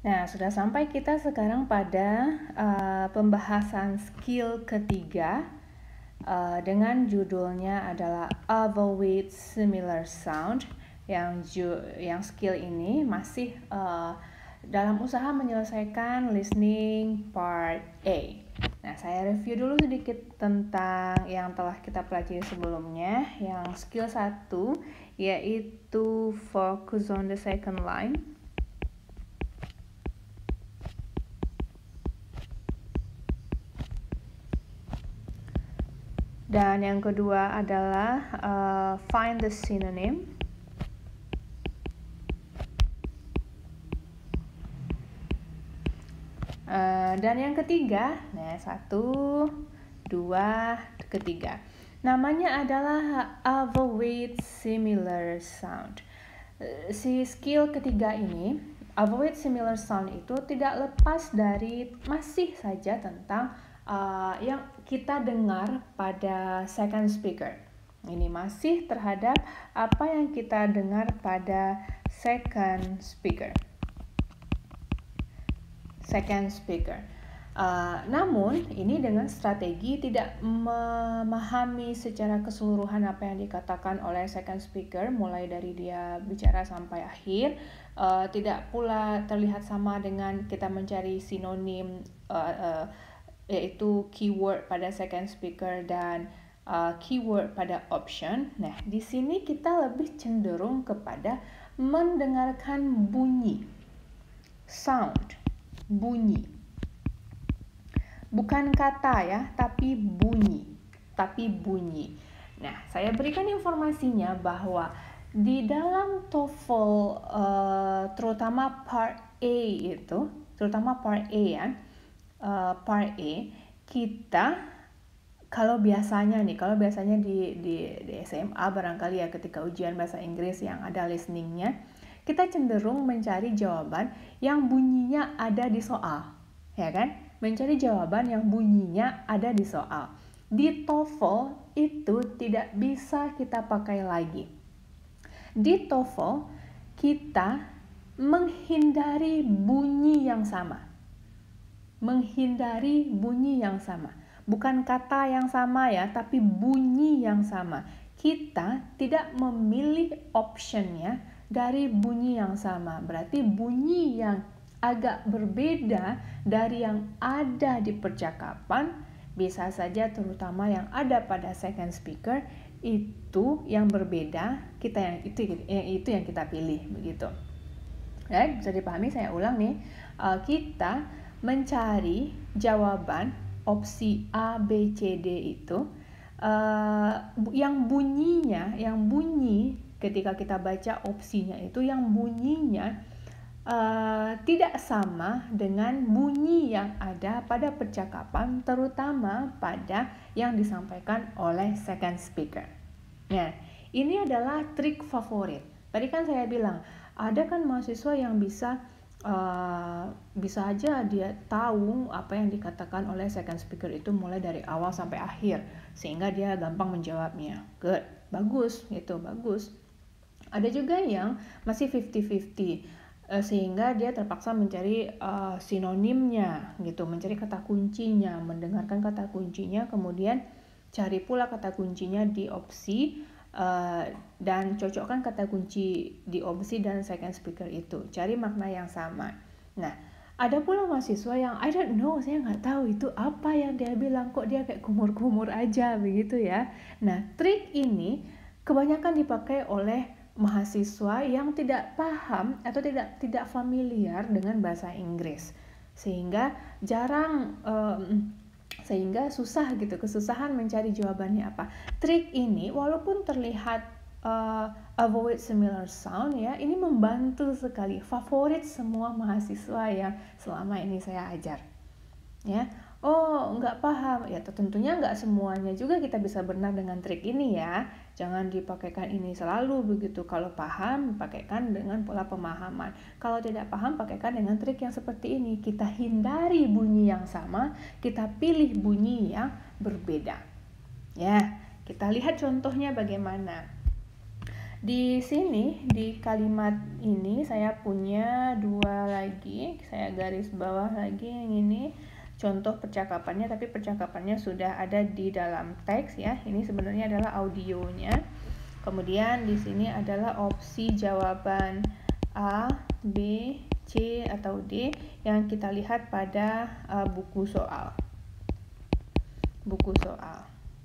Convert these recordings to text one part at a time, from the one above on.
Nah, sudah sampai kita sekarang pada pembahasan skill ketiga dengan judulnya adalah Avoid Similar Sound. Yang skill ini masih dalam usaha menyelesaikan listening part A. Nah, saya review dulu sedikit tentang yang telah kita pelajari sebelumnya. Yang skill 1 yaitu focus on the second line. Dan yang kedua adalah find the synonym. Dan yang ketiga, nah 1, 2, ketiga. Namanya adalah avoid similar sound. Si skill ketiga ini, avoid similar sound itu tidak lepas dari masih saja tentang yang kita dengar pada second speaker. Ini masih terhadap apa yang kita dengar pada second speaker. Namun ini dengan strategi tidak memahami secara keseluruhan apa yang dikatakan oleh second speaker mulai dari dia bicara sampai akhir, tidak pula terlihat sama dengan kita mencari sinonim yaitu keyword pada second speaker dan keyword pada option. Nah, di sini kita lebih cenderung kepada mendengarkan bunyi, sound, bunyi. Bukan kata ya, tapi bunyi. Nah, saya berikan informasinya bahwa di dalam TOEFL terutama part A itu, part A kita kalau biasanya di SMA barangkali ya, ketika ujian bahasa Inggris yang ada listeningnya, kita cenderung mencari jawaban yang bunyinya ada di soal, ya kan? Mencari jawaban yang bunyinya ada di soal. Di TOEFL itu tidak bisa kita pakai lagi. Di TOEFL kita menghindari bunyi yang sama. Bukan kata yang sama ya, tapi bunyi yang sama. Kita tidak memilih optionnya dari bunyi yang sama. Berarti bunyi yang agak berbeda dari yang ada di percakapan, bisa saja terutama yang ada pada second speaker, itu yang berbeda, itu yang kita pilih, begitu. Right? Bisa dipahami, saya ulang nih. Kita mencari jawaban opsi A, B, C, D itu yang bunyi ketika kita baca opsinya itu yang bunyinya tidak sama dengan bunyi yang ada pada percakapan, terutama pada yang disampaikan oleh second speaker. Nah, ini adalah trik favorit. Tadi kan saya bilang, ada kan mahasiswa yang bisa aja dia tahu apa yang dikatakan oleh second speaker itu mulai dari awal sampai akhir, sehingga dia gampang menjawabnya. Good, bagus. Ada juga yang masih 50-50, sehingga dia terpaksa mencari sinonimnya gitu, mencari kata kuncinya, mendengarkan kata kuncinya, kemudian cari pula kata kuncinya di opsi dan cocokkan kata kunci di opsi dan second speaker itu, cari makna yang sama. Nah, ada pula mahasiswa yang I don't know, saya nggak tahu itu apa yang dia bilang, kok dia kayak kumur-kumur aja begitu ya. Nah, trik ini kebanyakan dipakai oleh mahasiswa yang tidak paham atau tidak familiar dengan bahasa Inggris, sehingga susah gitu, kesusahan mencari jawabannya apa. Trik ini walaupun terlihat avoid similar sound ya, ini membantu sekali, favorit semua mahasiswa yang selama ini saya ajar ya. Oh, nggak paham ya, tentunya nggak semuanya juga kita bisa benar dengan trik ini ya. Jangan dipakaikan ini selalu begitu. Kalau paham, pakaikan dengan pola pemahaman. Kalau tidak paham, pakaikan dengan trik yang seperti ini. Kita hindari bunyi yang sama, kita pilih bunyi yang berbeda. Ya, kita lihat contohnya bagaimana. Di sini, di kalimat ini saya punya dua lagi, saya garis bawah lagi yang ini contoh percakapannya, tapi percakapannya sudah ada di dalam teks ya. Ini sebenarnya adalah audionya. Kemudian di sini adalah opsi jawaban A, B, C atau D yang kita lihat pada buku soal.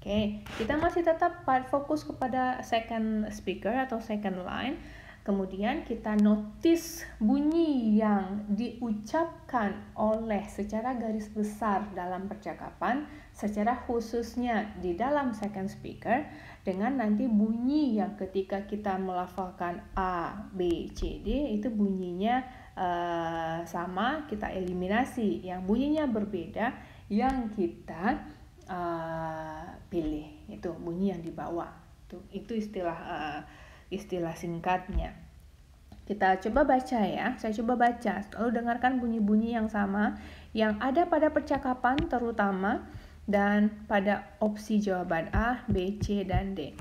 Oke, kita masih tetap fokus kepada second speaker atau second line. Kemudian kita notice bunyi yang diucapkan oleh secara garis besar dalam percakapan, secara khususnya di dalam second speaker, dengan nanti bunyi yang ketika kita melafalkan A, B, C, D itu bunyinya sama, kita eliminasi. Yang bunyinya berbeda, yang kita pilih, itu bunyi yang dibawa. Itu istilah singkatnya. Kita coba baca ya. Saya coba baca. Lalu dengarkan bunyi-bunyi yang sama yang ada pada percakapan terutama dan pada opsi jawaban A, B, C, dan D.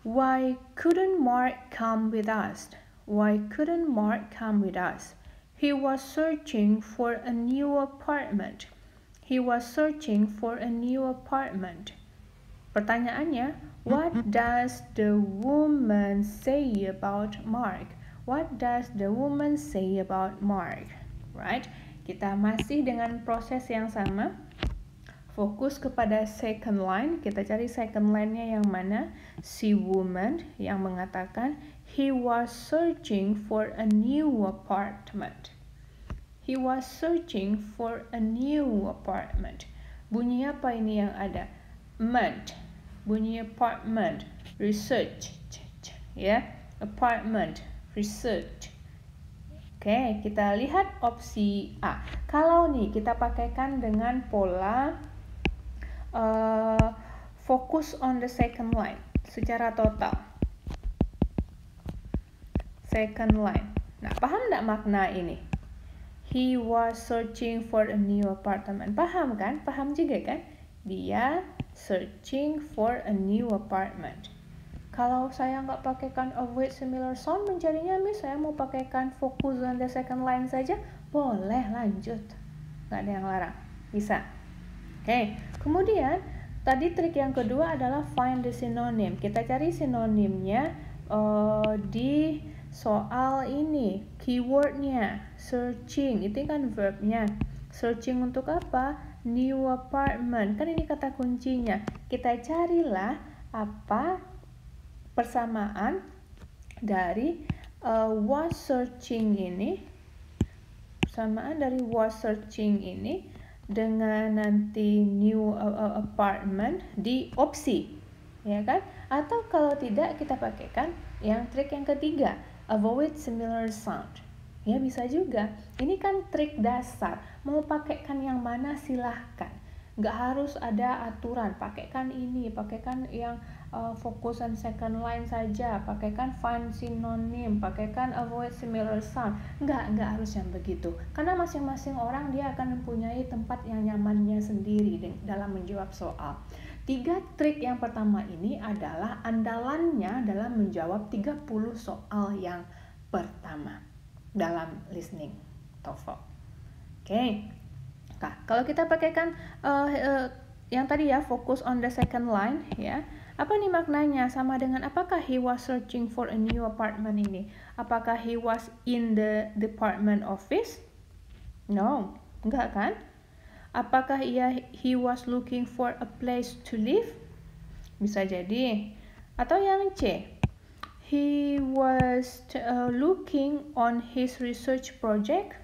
Why couldn't Mark come with us? Why couldn't Mark come with us? He was searching for a new apartment. He was searching for a new apartment. Pertanyaannya, what does the woman say about Mark? What does the woman say about Mark? Right? Kita masih dengan proses yang sama. Fokus kepada second line. Kita cari second line-nya yang mana? Si woman yang mengatakan he was searching for a new apartment. He was searching for a new apartment. Bunyi apa ini yang ada? Ment. Bunyi apartment. Research. Ya, apartment. Research. Oke, kita lihat opsi A. Kalau nih kita pakaikan dengan pola focus on the second line secara total. Second line. Nah, paham nggak makna ini? He was searching for a new apartment. Paham kan? Paham juga kan? Dia searching for a new apartment. Kalau saya nggak pakaikan avoid similar sound mencarinya, Miss, saya mau pakaikan focus on the second line saja, boleh, lanjut. Nggak ada yang larang. Bisa. Oke. Kemudian, tadi trik yang kedua adalah find the synonym. Kita cari sinonimnya di soal ini, keywordnya, searching, itu kan verbnya. Searching untuk apa? New apartment, kan ini kata kuncinya. Kita carilah apa persamaan dari was searching ini, persamaan dari was searching ini dengan nanti new apartment di opsi, ya kan? Atau kalau tidak, kita pakaikan yang trik yang ketiga, avoid similar sound. Ya, bisa juga. Ini kan trik dasar. Mau pakaikan yang mana silahkan. Nggak harus ada aturan. Pakaikan ini, pakaikan yang focus on second line saja. Pakaikan find synonym, pakaikan avoid similar sound. Nggak harus yang begitu. Karena masing-masing orang dia akan mempunyai tempat yang nyamannya sendiri dalam menjawab soal. 3 trik yang pertama ini adalah andalannya dalam menjawab 30 soal yang pertama dalam listening TOEFL. Oke. Nah, kalau kita pakaikan yang tadi ya, focus on the second line ya. Apa nih maknanya? Sama dengan apakah he was searching for a new apartment ini? Apakah he was in the department office? No, enggak kan? Apakah he was looking for a place to live? Bisa jadi. Atau yang C, he was looking on his research project?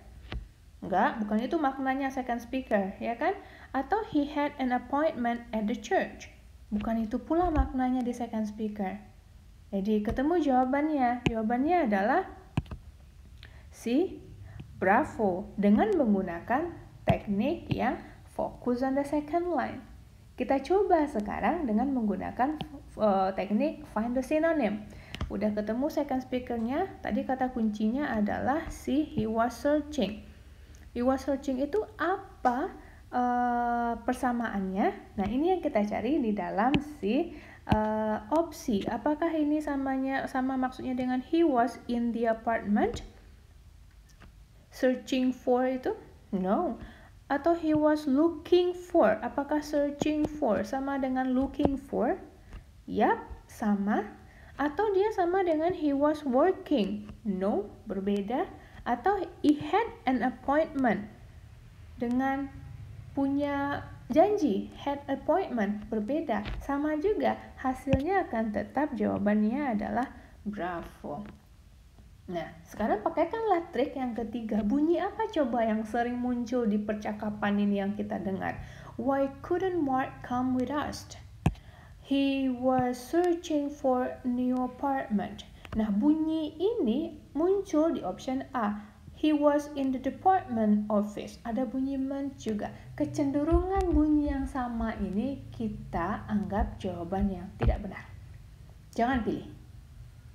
Enggak, bukan itu maknanya second speaker, ya kan? Atau he had an appointment at the church? Bukan itu pula maknanya di second speaker. Jadi ketemu jawabannya. Jawabannya adalah C, bravo, dengan menggunakan teknik yang fokus on the second line. Kita coba sekarang dengan menggunakan teknik find the synonym. Udah ketemu second speakernya, tadi kata kuncinya adalah si he was searching. He was searching itu apa persamaannya? Nah, ini yang kita cari di dalam si opsi. Apakah ini sama maksudnya dengan he was in the apartment? Searching for itu? No. Atau he was looking for? Apakah searching for sama dengan looking for? Yap, sama. Atau dia sama dengan he was working? No, berbeda. Atau he had an appointment? Dengan punya janji, had appointment, berbeda. Sama juga, hasilnya akan tetap jawabannya adalah bravo. Nah, sekarang pakaikanlah trik yang ketiga. Bunyi apa coba yang sering muncul di percakapan ini yang kita dengar? Why couldn't Mark come with us? He was searching for a new apartment. Nah, bunyi ini muncul di option A. He was in the department office. Ada bunyi man juga. Kecenderungan bunyi yang sama ini kita anggap jawaban yang tidak benar. Jangan pilih.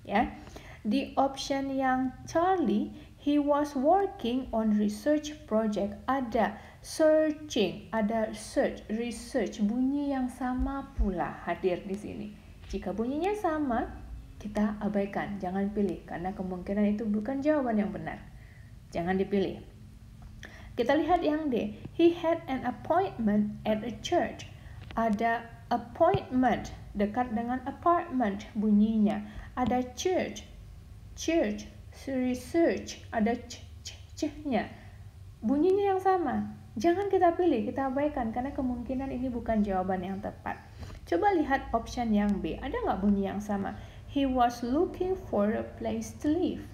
Ya. Di option yang Charlie, he was working on research project. Ada searching, ada search, research. Bunyi yang sama pula hadir di sini. Jika bunyinya sama, kita abaikan, jangan pilih karena kemungkinan itu bukan jawaban yang benar. Jangan dipilih. Kita lihat yang D. He had an appointment at a church. Ada appointment dekat dengan apartment bunyinya. Ada church, research, ada c-nya. Bunyinya yang sama. Jangan kita pilih, kita abaikan karena kemungkinan ini bukan jawaban yang tepat. Coba lihat option yang B. Ada nggak bunyi yang sama? He was looking for a place to live.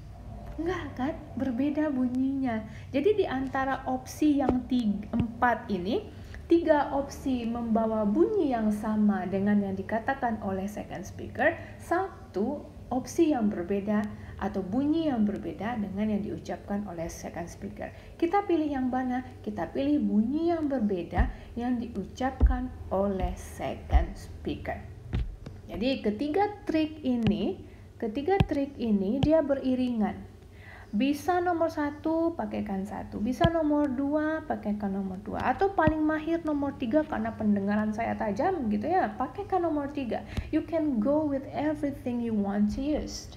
Enggak kan? Berbeda bunyinya. Jadi di antara opsi yang 4 ini, 3 opsi membawa bunyi yang sama dengan yang dikatakan oleh second speaker, 1 opsi yang berbeda atau bunyi yang berbeda dengan yang diucapkan oleh second speaker. Kita pilih yang mana? Kita pilih bunyi yang berbeda yang diucapkan oleh second speaker. Jadi ketiga trik ini dia beriringan. Bisa nomor 1 pakaikan 1, bisa nomor 2 pakaikan nomor 2, atau paling mahir nomor 3 karena pendengaran saya tajam gitu ya, pakaikan nomor 3. You can go with everything you want to use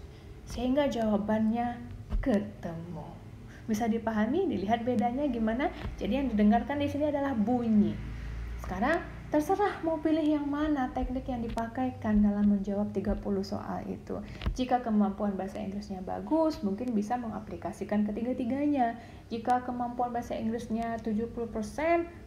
sehingga jawabannya ketemu. Bisa dipahami, dilihat bedanya gimana? Jadi yang didengarkan di sini adalah bunyi. Sekarang terserah mau pilih yang mana teknik yang dipakaikan dalam menjawab 30 soal itu. Jika kemampuan bahasa Inggrisnya bagus, mungkin bisa mengaplikasikan ketiga-tiganya. Jika kemampuan bahasa Inggrisnya 70%,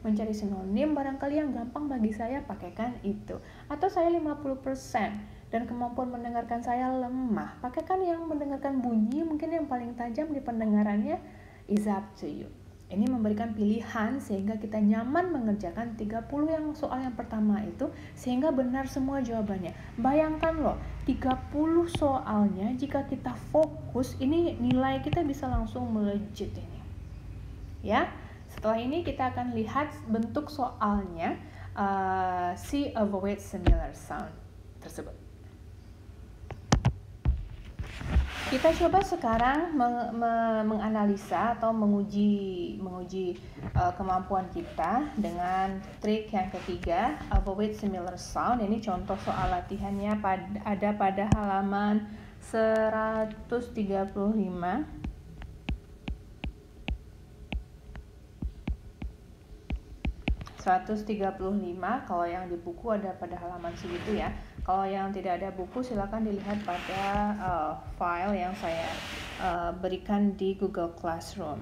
mencari sinonim barangkali yang gampang bagi saya, pakaikan itu. Atau saya 50% dan kemampuan mendengarkan saya lemah, pakaikan yang mendengarkan bunyi, mungkin yang paling tajam di pendengarannya. Is up to you. Ini memberikan pilihan sehingga kita nyaman mengerjakan 30 yang soal yang pertama itu sehingga benar semua jawabannya. Bayangkan loh, 30 soalnya jika kita fokus, ini nilai kita bisa langsung melejit ini. Ya, setelah ini kita akan lihat bentuk soalnya, see, avoid, similar sound tersebut. Kita coba sekarang menganalisa atau menguji kemampuan kita dengan trik yang ketiga, avoid similar sound. Ini contoh soal latihannya ada pada halaman 135. Kalau yang di buku ada pada halaman segitu ya. Kalau yang tidak ada buku silakan dilihat pada file yang saya berikan di Google Classroom.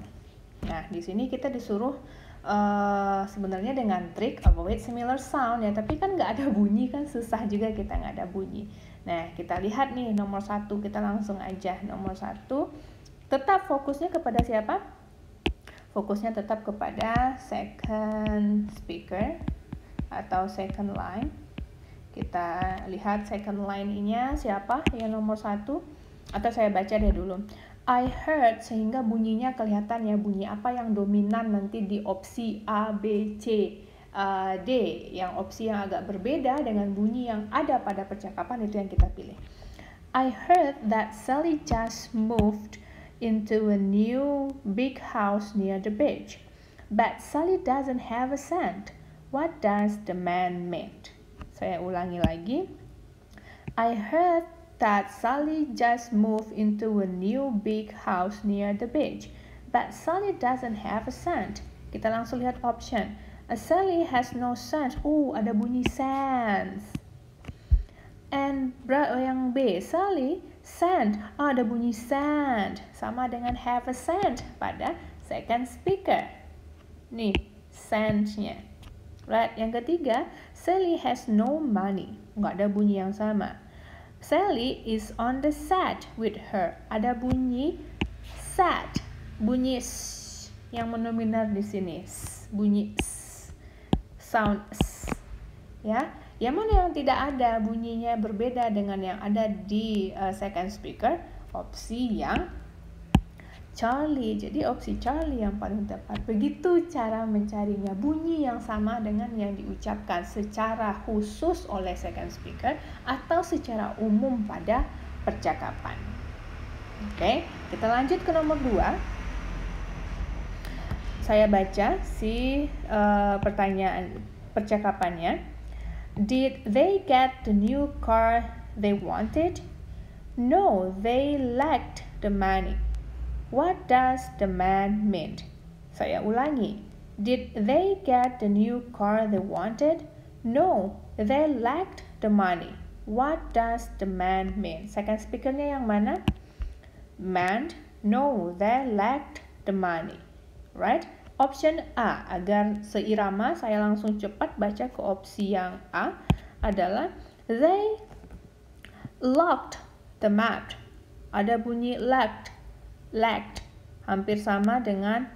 Nah, di sini kita disuruh sebenarnya dengan trik avoid similar sound ya, tapi kan nggak ada bunyi kan, susah juga kita nggak ada bunyi. Nah, kita lihat nih nomor 1, kita langsung aja nomor 1. Tetap fokusnya kepada siapa? Fokusnya tetap kepada second speaker atau second line. Kita lihat second line-nya siapa yang nomor 1, atau saya baca deh dulu. I heard, sehingga bunyinya kelihatan ya, bunyi apa yang dominan nanti di opsi A, B, C, D. Yang opsi yang agak berbeda dengan bunyi yang ada pada percakapan itu yang kita pilih. I heard that Sally just moved into a new big house near the beach. But Sally doesn't have a cent. What does the man mean? Saya ulangi lagi. I heard that Sally just moved into a new big house near the beach, but Sally doesn't have a cent. Kita langsung lihat option. Sally has no cents. Ada bunyi cents. And yang B, Sally cent. Ada bunyi cent. Sama dengan have a cent pada second speaker. Nih, cent-nya. Right, yang ketiga, Sally has no money. Nggak ada bunyi yang sama. Sally is on the set with her. Ada bunyi set, bunyi s yang mendominar di sini. S, bunyi s, sound s. Ya, yang mana yang tidak ada bunyinya berbeda dengan yang ada di second speaker? Opsi yang Charlie. Jadi opsi Charlie yang paling tepat. Begitu cara mencarinya, bunyi yang sama dengan yang diucapkan secara khusus oleh second speaker atau secara umum pada percakapan. Oke, kita lanjut ke nomor 2. Saya baca si pertanyaan percakapannya. Did they get the new car they wanted? No, they lacked the money. What does the man mean? Saya ulangi. Did they get the new car they wanted? No, they lacked the money. What does the man mean? Second speakernya yang mana? Man. No, they lacked the money. Right? Option A. Agar seirama, saya langsung cepat baca ke opsi yang A adalah they locked the map. Ada bunyi lacked. Lacked, hampir sama dengan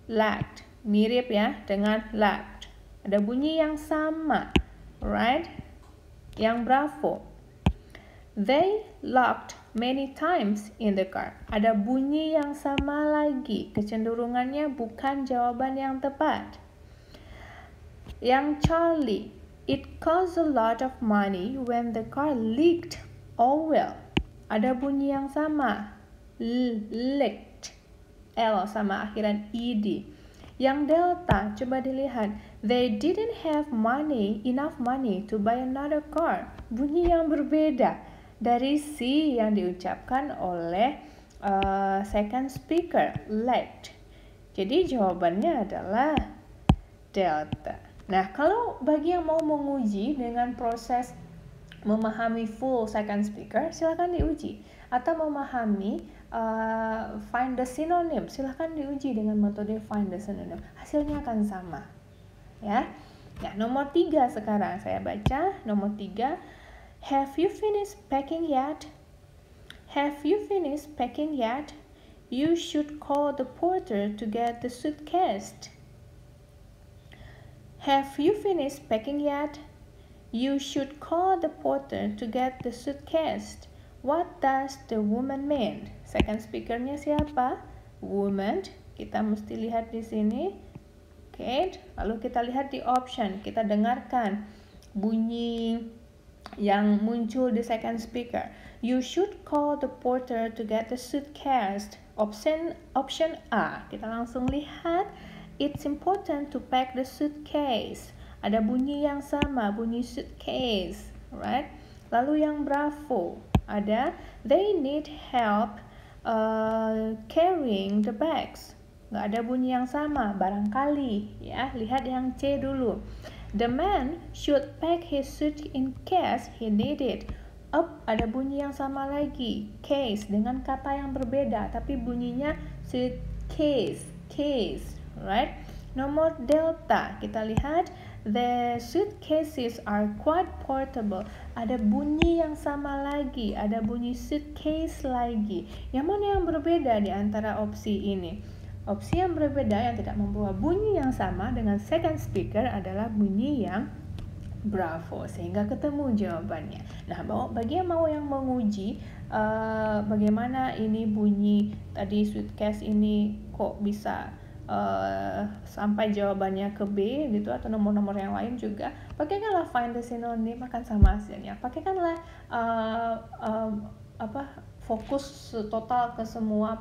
lacked, mirip ya dengan lacked. Ada bunyi yang sama, right? Yang bravo. They locked many times in the car. Ada bunyi yang sama lagi, kecenderungannya bukan jawaban yang tepat. Yang Charlie, it cost a lot of money when the car leaked oil. Ada bunyi yang sama. Leaked, L sama akhiran ed. Yang Delta, coba dilihat. They didn't have enough money to buy another car. Bunyi yang berbeda dari C yang diucapkan oleh second speaker, lacked. Jadi jawabannya adalah Delta. Nah, kalau bagi yang mau menguji dengan proses memahami full second speaker, silakan diuji. Atau memahami find the synonym, silahkan diuji dengan metode find the synonym. Hasilnya akan sama, ya. Nah, nomor 3 sekarang saya baca. Nomor 3, have you finished packing yet? Have you finished packing yet? You should call the porter to get the suitcase. Have you finished packing yet? You should call the porter to get the suitcase. What does the woman mean? Second speakernya siapa? Woman. Kita mesti lihat di sini. Oke, lalu kita lihat di option. Kita dengarkan bunyi yang muncul di second speaker. You should call the porter to get the suitcase. Option A. Kita langsung lihat. It's important to pack the suitcase. Ada bunyi yang sama, bunyi suitcase, right? Lalu yang bravo. Ada they need help carrying the bags. Nggak ada bunyi yang sama, barangkali ya. Lihat yang C dulu. The man should pack his suit in case he need it. Ada bunyi yang sama lagi, case dengan kata yang berbeda tapi bunyinya suitcase, case, right? Nomor delta, kita lihat the suitcases are quite portable. Ada bunyi yang sama lagi, ada bunyi suitcase lagi. Yang mana yang berbeda di antara opsi ini? Opsi yang berbeda yang tidak membawa bunyi yang sama dengan second speaker adalah bunyi yang bravo, sehingga ketemu jawabannya. Nah, bagi yang mau menguji bagaimana ini bunyi tadi suitcase ini kok bisa sampai jawabannya ke B gitu, atau nomor-nomor yang lain juga, pakaikanlah find the synonym, akan sama hasilnya. Pakaikanlah fokus total ke semua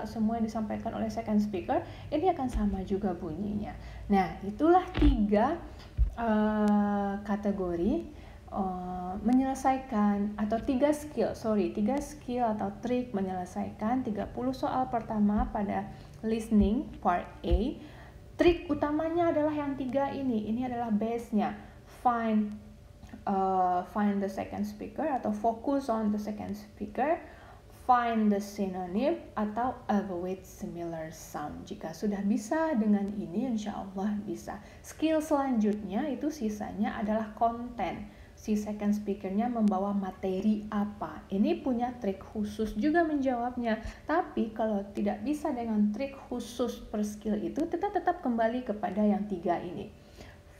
semua yang disampaikan oleh second speaker, ini akan sama juga bunyinya. Nah, itulah 3 kategori menyelesaikan, atau 3 skill atau trik menyelesaikan 30 soal pertama pada listening part A. Trik utamanya adalah yang 3 ini adalah base-nya. Find the second speaker atau focus on the second speaker, find the synonym atau avoid similar sound. Jika sudah bisa dengan ini, insya Allah bisa. Skill selanjutnya itu sisanya adalah konten. Si second speakernya membawa materi apa. Ini punya trik khusus juga menjawabnya. Tapi kalau tidak bisa dengan trik khusus per skill itu, kita tetap kembali kepada yang 3 ini.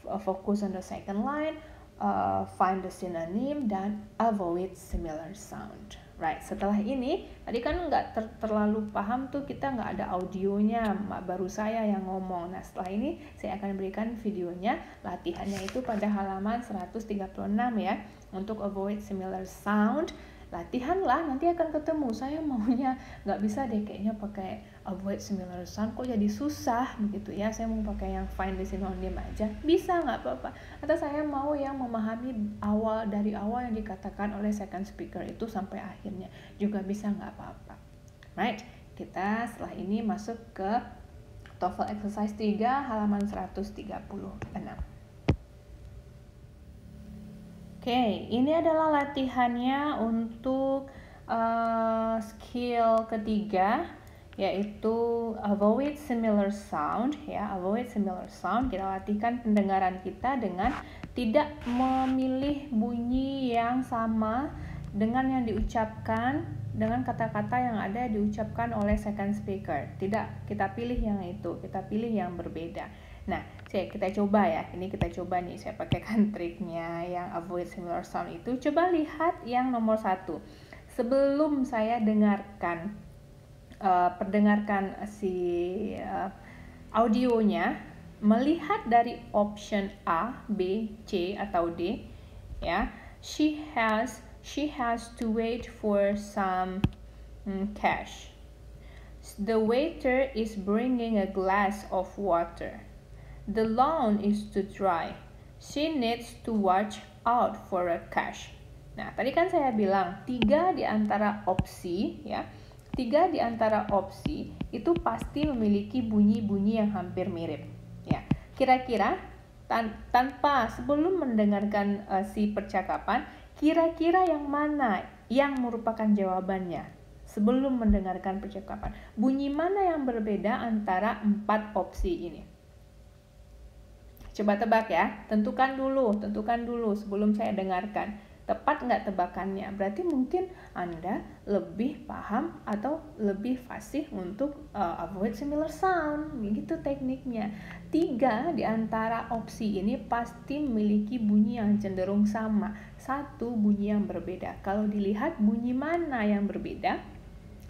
Focus on the second line, find the synonym, dan avoid similar sound. Right, setelah ini, tadi kan nggak terlalu paham tuh, kita nggak ada audionya, baru saya yang ngomong. Nah, setelah ini saya akan berikan videonya, latihannya itu pada halaman 136 ya, untuk avoid similar sound. Latihanlah, nanti akan ketemu. Saya maunya nggak bisa deh kayaknya pakai avoid similar sound, kok jadi susah begitu ya. Saya mau pakai yang find the synonym aja, bisa nggak apa-apa. Atau saya mau yang memahami dari awal yang dikatakan oleh second speaker itu sampai akhirnya, juga bisa, nggak apa-apa. Right, kita setelah ini masuk ke TOEFL exercise 3 halaman 136. Oke, ini adalah latihannya untuk skill ketiga, yaitu avoid similar sound ya. Avoid similar sound, kita latihkan pendengaran kita dengan tidak memilih bunyi yang sama dengan yang diucapkan, dengan kata-kata yang ada diucapkan oleh second speaker. Tidak, kita pilih yang itu, kita pilih yang berbeda. Nah, kita coba ya. Ini kita coba nih, saya pakaikan triknya yang avoid similar sound itu. Coba lihat yang nomor 1. Sebelum saya perdengarkan si audionya, melihat dari option A, B, C atau D ya. She has to wait for some cash. The waiter is bringing a glass of water. The lawn is too dry. She needs to watch out for a cash. Nah, tadi kan saya bilang 3 di antara opsi ya. 3 di antara opsi itu pasti memiliki bunyi-bunyi yang hampir mirip. Ya, kira-kira tanpa sebelum mendengarkan si percakapan, kira-kira yang mana yang merupakan jawabannya? Sebelum mendengarkan percakapan, bunyi mana yang berbeda antara 4 opsi ini? Coba tebak ya, tentukan dulu sebelum saya dengarkan. Tepat nggak tebakannya? Berarti mungkin Anda lebih paham atau lebih fasih untuk avoid similar sound, begitu tekniknya. 3 di antara opsi ini pasti memiliki bunyi yang cenderung sama, 1 bunyi yang berbeda. Kalau dilihat bunyi mana yang berbeda,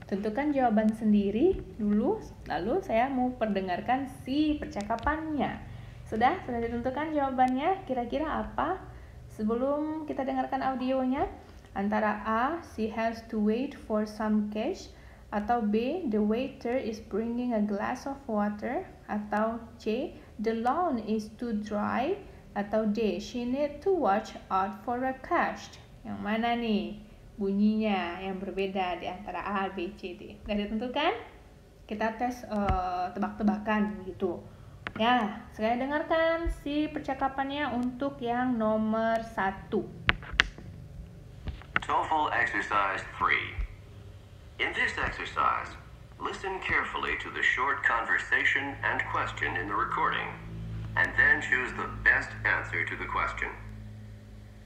tentukan jawaban sendiri dulu, lalu saya mau perdengarkan si percakapannya. Sudah ditentukan jawabannya, kira-kira apa? Sebelum kita dengarkan audionya, antara A, she has to wait for some cash, atau B, the waiter is bringing a glass of water, atau C, the lawn is too dry, atau D, she need to watch out for a cash. Yang mana nih bunyinya yang berbeda di antara A, B, C, D? Sudah ditentukan? Kita tes tebak-tebakan gitu. Ya, saya dengarkan si percakapannya untuk yang nomor 1. TOEFL exercise 3. In this exercise, listen carefully to the short conversation and question in the recording, and then choose the best answer to the question.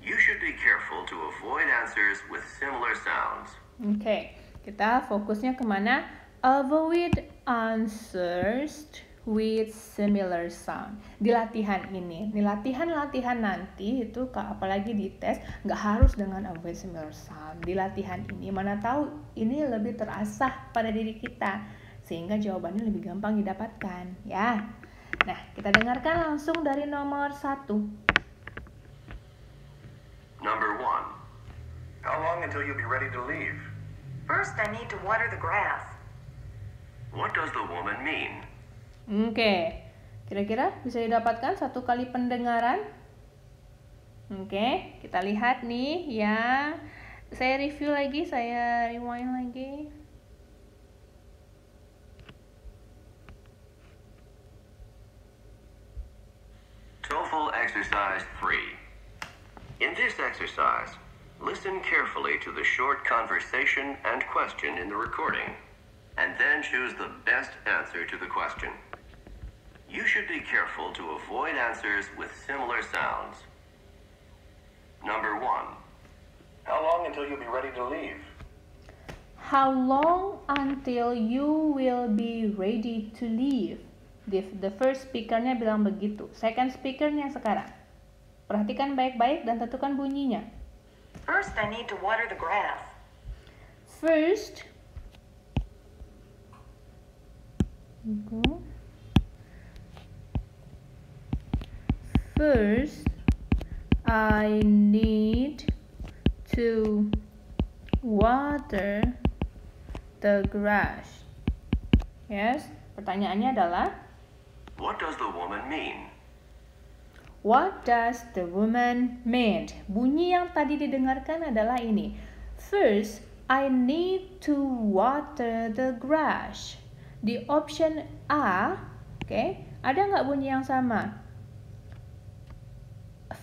You should be careful to avoid answers with similar sounds. Oke, kita fokusnya kemana? Avoid answers with similar sound. Di latihan ini, di latihan nanti itu apalagi di tes, nggak harus dengan avoid similar sound. Di latihan ini, mana tahu ini lebih terasah pada diri kita, sehingga jawabannya lebih gampang didapatkan ya. Nah, kita dengarkan langsung dari nomor 1. Number 1. How long until you'll be ready to leave? First, I need to water the grass. What does the woman mean? Oke, kira-kira bisa didapatkan 1 kali pendengaran? Oke, kita lihat nih ya. Saya review lagi, saya rewind lagi. TOEFL Exercise 3. In this exercise, listen carefully to the short conversation and question in the recording, and then choose the best answer to the question. You should be careful to avoid answers with similar sounds. Number 1. How long until you'll be ready to leave? How long until you will be ready to leave? The first speakernya bilang begitu. Second speakernya sekarang. Perhatikan baik-baik dan tentukan bunyinya. First, I need to water the grass. First, I need to water the grass. Yes, pertanyaannya adalah What does the woman mean? What does the woman mean? Bunyi yang tadi didengarkan adalah ini. First, I need to water the grass. Di option A, ada nggak bunyi yang sama?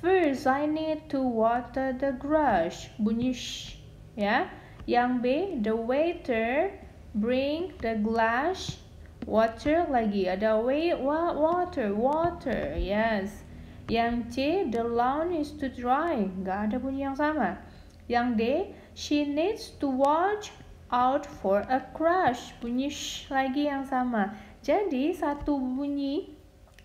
First, I need to water the grass. Bunyi sh, ya. Yang B, the waiter bring the glass. Water lagi, ada water, yes. Yang C, the lawn is too dry. Nggak ada bunyi yang sama. Yang D, she needs to watch out for a crash. Bunyi sh lagi yang sama. Jadi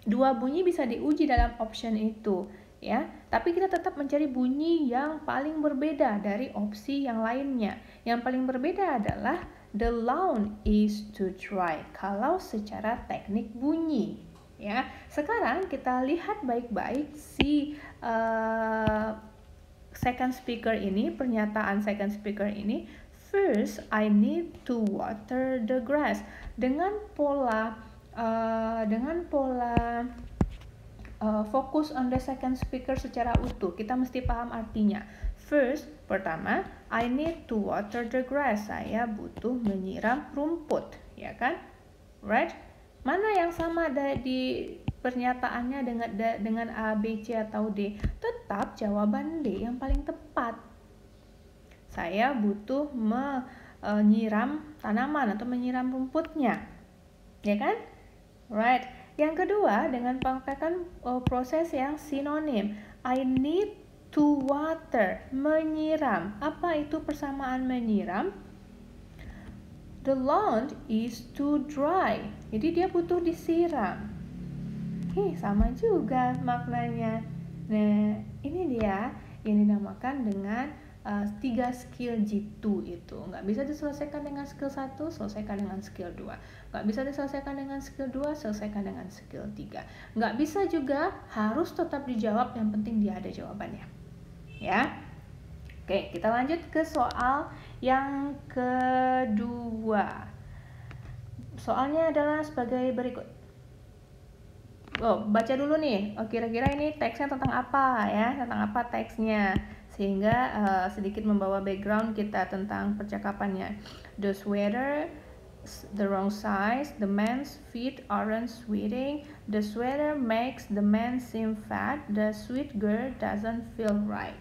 dua bunyi bisa diuji dalam option itu, ya. Tapi kita tetap mencari bunyi yang paling berbeda dari opsi yang lainnya. Yang paling berbeda adalah the lawn is too dry. Kalau secara teknik bunyi. Ya, sekarang kita lihat baik-baik second speaker ini, pernyataan second speaker ini. First, I need to water the grass. Dengan pola fokus on the second speaker secara utuh, kita mesti paham artinya. First, pertama, I need to water the grass. Saya butuh menyiram rumput, ya kan? Right? Mana yang sama di pernyataannya dengan A, B, C atau D? Tetap jawaban D yang paling tepat. Saya butuh menyiram tanaman atau menyiram rumputnya. Ya kan? Right. Yang kedua, dengan menggunakan proses yang sinonim. I need to water, menyiram. Apa itu persamaan menyiram? The lawn is too dry. Jadi dia butuh disiram. Sama juga maknanya. Nah, ini dia yang dinamakan dengan 3 skill G2 itu. Nggak bisa diselesaikan dengan skill 1, selesaikan dengan skill 2. Nggak bisa diselesaikan dengan skill 2, selesaikan dengan skill 3. Nggak bisa juga harus tetap dijawab, yang penting dia ada jawabannya. Ya. Oke, kita lanjut ke soal yang kedua. Soalnya adalah sebagai berikut. Baca dulu nih. Kira-kira ini teksnya tentang apa ya? Tentang apa teksnya? Sehingga sedikit membawa background kita tentang percakapannya. The sweater, the wrong size. The man's feet aren't sweating. The sweater makes the man seem fat. The sweet girl doesn't feel right.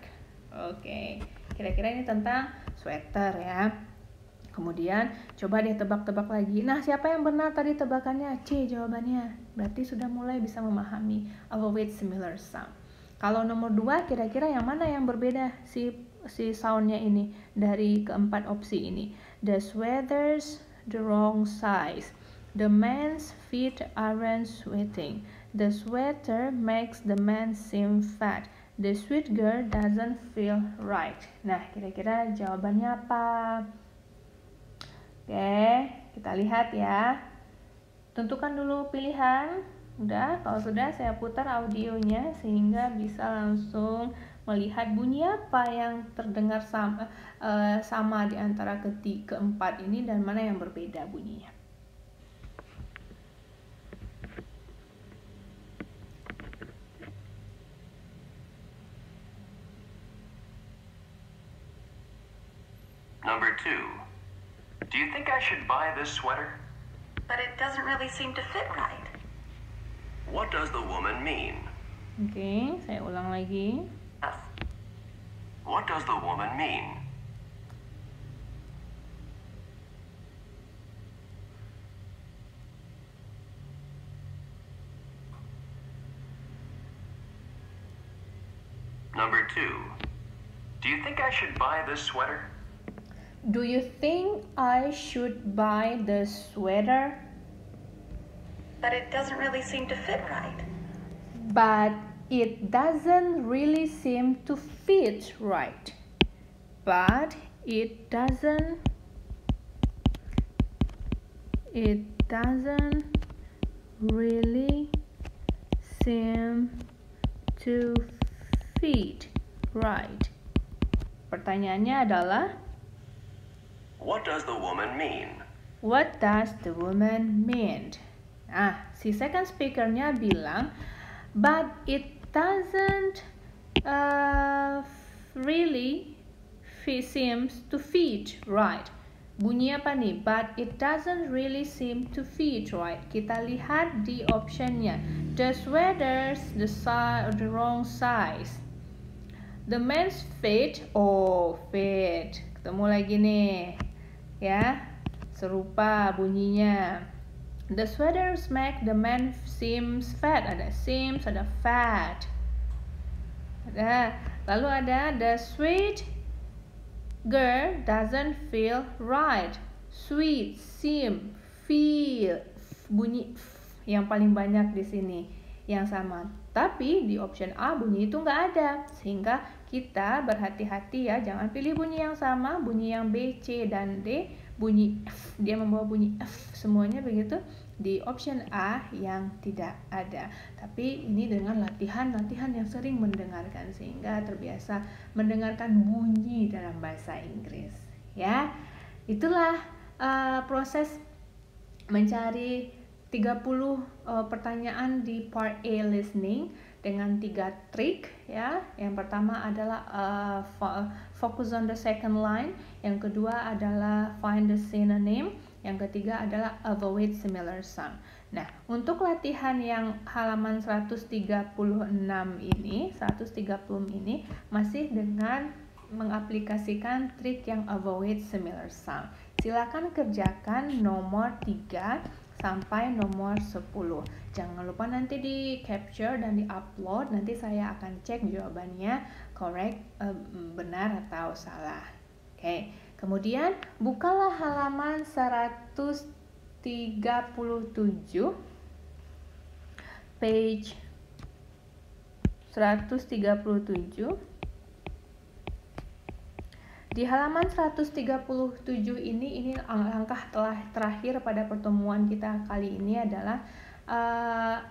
Oke. Kira-kira ini tentang sweater ya. Kemudian coba deh tebak-tebak lagi. Nah, siapa yang benar tadi tebakannya? C jawabannya. Berarti sudah mulai bisa memahami avoid similar sound. Kalau nomor 2, kira-kira yang mana yang berbeda si soundnya ini dari keempat opsi ini? The sweater's the wrong size. The man's feet aren't sweating. The sweater makes the man seem fat. The sweet girl doesn't feel right. Nah, kira-kira jawabannya apa? Oke, kita lihat ya. Tentukan dulu pilihan. Udah, kalau sudah saya putar audionya sehingga bisa langsung melihat bunyi apa yang terdengar sama di antara keempat ini dan mana yang berbeda bunyinya. Number 2. Do you think I should buy this sweater? But it doesn't really seem to fit right. What does the woman mean? Oke, saya ulang lagi. Yes. What does the woman mean? Number 2. Do you think I should buy this sweater? Do you think I should buy the sweater? But it doesn't really seem to fit right. But it doesn't really seem to fit right. But it doesn't really seem to fit right. Pertanyaannya adalah, What does the woman mean? what does the woman mean? Nah, si second speaker-nya bilang, but it doesn't really seems to fit right. Bunyi apa nih? But it doesn't really seem to fit right. Kita lihat di optionnya. The sweater's the wrong size. The men's fit, fit. Ketemu lagi nih. Ya, serupa bunyinya. The sweaters make the man seems fat. Ada seems, ada fat. Lalu ada the sweet girl doesn't feel right. Sweet, seem, feel. Bunyi yang paling banyak di sini yang sama. Tapi di option A bunyi itu nggak ada, sehingga kita berhati-hati ya, jangan pilih bunyi yang sama, bunyi yang B, C, dan D, bunyi F, dia membawa bunyi F semuanya begitu, di option A yang tidak ada. Tapi ini dengan latihan yang sering mendengarkan, sehingga terbiasa mendengarkan bunyi dalam bahasa Inggris. Ya, itulah proses mencari 30 pertanyaan di part A listening dengan 3 trik ya. Yang pertama adalah focus on the second line, yang kedua adalah find the synonym, yang ketiga adalah avoid similar sound. Nah, untuk latihan yang halaman 136 ini masih dengan mengaplikasikan trik yang avoid similar sound. Silakan kerjakan nomor 3 sampai nomor 10. Jangan lupa nanti di capture dan di upload. Nanti saya akan cek jawabannya correct, benar atau salah. Oke. Kemudian bukalah halaman 137, page 137. Di halaman 137 ini langkah terakhir pada pertemuan kita kali ini adalah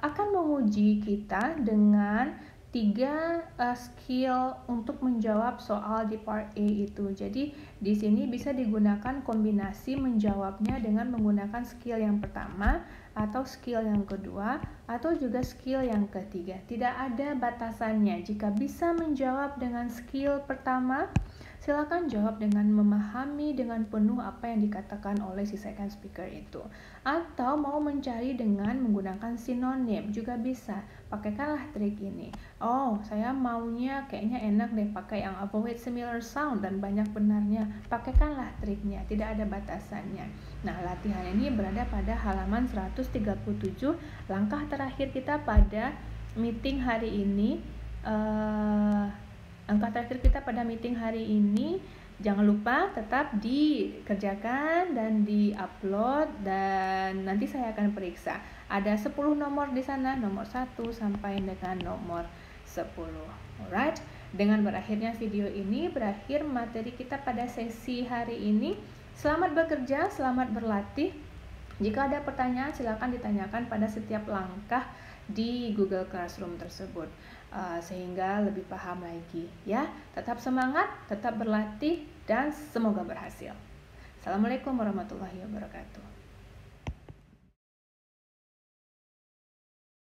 akan menguji kita dengan 3 skill untuk menjawab soal di part A itu. Jadi di sini bisa digunakan kombinasi menjawabnya dengan menggunakan skill yang pertama atau skill yang kedua atau juga skill yang ketiga. Tidak ada batasannya. Jika bisa menjawab dengan skill pertama, silakan jawab dengan memahami dengan penuh apa yang dikatakan oleh si second speaker itu. Atau mau mencari dengan menggunakan sinonim juga bisa. Pakaikanlah trik ini. Oh, saya maunya kayaknya enak deh pakai yang avoid similar sound dan banyak benarnya. Pakaikanlah triknya, tidak ada batasannya. Nah, latihan ini berada pada halaman 137, langkah terakhir kita pada meeting hari ini. Langkah terakhir kita pada meeting hari ini, jangan lupa tetap dikerjakan dan di-upload, dan nanti saya akan periksa. Ada 10 nomor di sana, nomor 1 sampai dengan nomor 10. Alright, dengan berakhirnya video ini, berakhir materi kita pada sesi hari ini. Selamat bekerja, selamat berlatih. Jika ada pertanyaan, silakan ditanyakan pada setiap langkah di Google Classroom tersebut. Sehingga lebih paham lagi ya. Tetap semangat, tetap berlatih, dan semoga berhasil. Assalamualaikum warahmatullahi wabarakatuh.